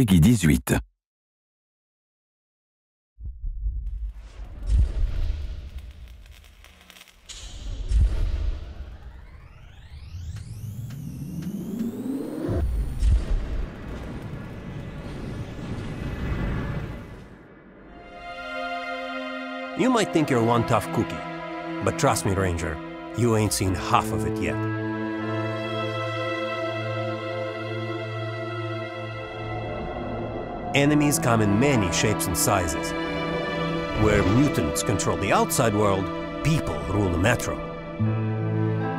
Peggy 18. You might think you're one tough cookie, but trust me, Ranger, you ain't seen half of it yet. Enemies come in many shapes and sizes. Where mutants control the outside world, people rule the metro.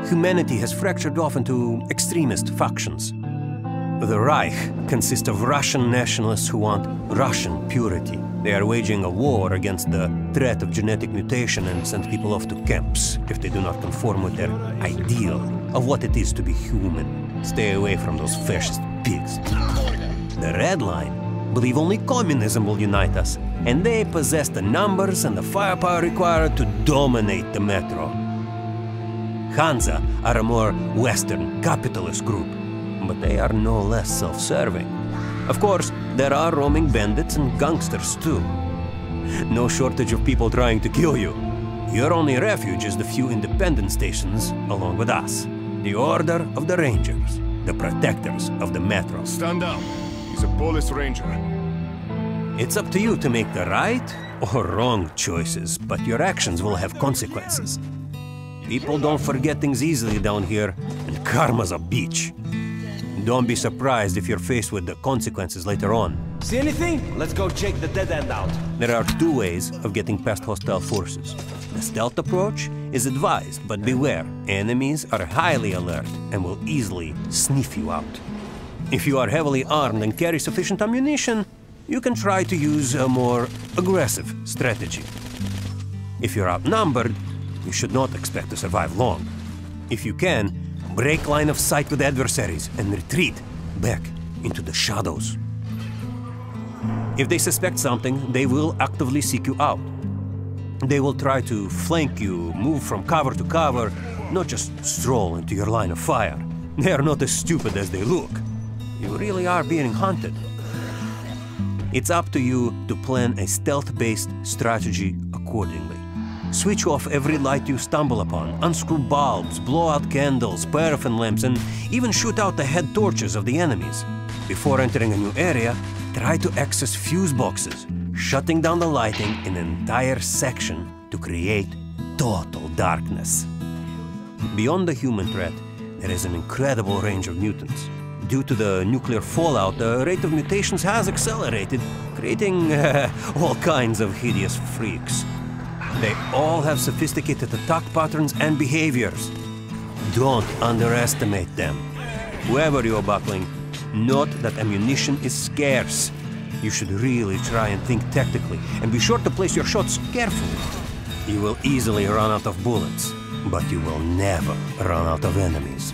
Humanity has fractured off into extremist factions. The Reich consists of Russian nationalists who want Russian purity. They are waging a war against the threat of genetic mutation and send people off to camps if they do not conform with their ideal of what it is to be human. Stay away from those fascist pigs. The Red Line believe only communism will unite us, and they possess the numbers and the firepower required to dominate the metro. Hansa are a more Western capitalist group, but they are no less self-serving. Of course, there are roaming bandits and gangsters too. No shortage of people trying to kill you. Your only refuge is the few independent stations along with us. The Order of the Rangers, the protectors of the metro. Stand down. He's a police ranger. It's up to you to make the right or wrong choices, but your actions will have consequences. People don't forget things easily down here, and karma's a bitch. Don't be surprised if you're faced with the consequences later on. See anything? Let's go check the dead end out. There are two ways of getting past hostile forces. The stealth approach is advised, but beware. Enemies are highly alert and will easily sniff you out. If you are heavily armed and carry sufficient ammunition, you can try to use a more aggressive strategy. If you're outnumbered, you should not expect to survive long. If you can, break line of sight with adversaries and retreat back into the shadows. If they suspect something, they will actively seek you out. They will try to flank you, move from cover to cover, not just stroll into your line of fire. They are not as stupid as they look. You really are being hunted. It's up to you to plan a stealth-based strategy accordingly. Switch off every light you stumble upon, unscrew bulbs, blow out candles, paraffin lamps, and even shoot out the head torches of the enemies. Before entering a new area, try to access fuse boxes, shutting down the lighting in an entire section to create total darkness. Beyond the human threat, there is an incredible range of mutants. Due to the nuclear fallout, the rate of mutations has accelerated, creating all kinds of hideous freaks. They all have sophisticated attack patterns and behaviors. Don't underestimate them. Whoever you're battling, note that ammunition is scarce. You should really try and think tactically, and be sure to place your shots carefully. You will easily run out of bullets, but you will never run out of enemies.